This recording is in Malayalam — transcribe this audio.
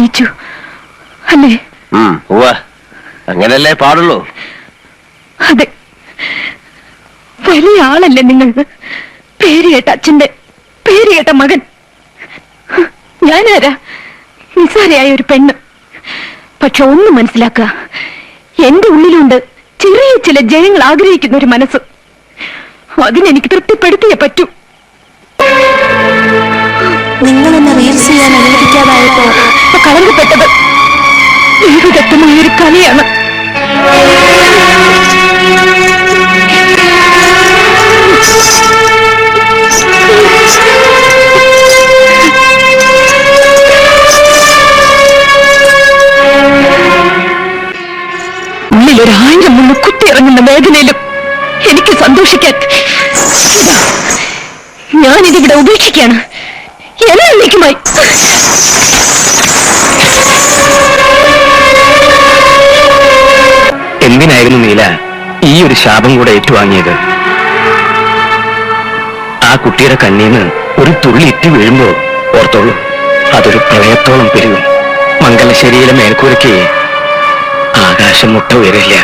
സ്നേഹിച്ചു അല്ലേ? അങ്ങനല്ലേ പാടുള്ളൂ. അതെ, വലിയ ആളല്ലേ നിങ്ങൾ. പേരുകേട്ട അച്ഛന്റെ പേരുകേട്ട മകൻ. ഞാനാരാ? നിസ്സാരയായ ഒരു പെണ്ണ്. പക്ഷെ ഒന്ന് മനസ്സിലാക്കുക, എന്റെ ഉള്ളിലുണ്ട് ചെറിയ ചില ജയങ്ങൾ ആഗ്രഹിക്കുന്ന ഒരു മനസ്സ്. അതിനെനിക്ക് തൃപ്തിപ്പെടുത്തിയേ പറ്റൂ. നിങ്ങൾ എന്നെ റീൽസ് ചെയ്യാൻ അനുവദിക്കാതായപ്പോ കളങ്കപ്പെട്ടത് ദൈവദത്തമായ ഒരു കലയാണ്. ഉള്ളിലൊരായിരം മുന്ന് കുത്തിയിറങ്ങുന്ന വേദനയിലും എനിക്ക് സന്തോഷിക്കാൻ ഞാനിതിവിടെ ഉപേക്ഷിക്കാണ് എന്നേക്കുമായി. എന്തിനായിരുന്നു നീല ഈ ഒരു ശാപം കൂടെ ഏറ്റുവാങ്ങിയത്? ആ കുട്ടിയുടെ കണ്ണീന്ന് ഒരു തുള്ളി ഇറ്റി വീഴുമ്പോ ഓർത്തോളൂ, അതൊരു പ്രളയത്തോളം പെരുകും. മംഗലശ്ശേരിയിലെ മേൽക്കൂരയ്ക്ക് ആകാശം മുട്ട ഉയരില്ല.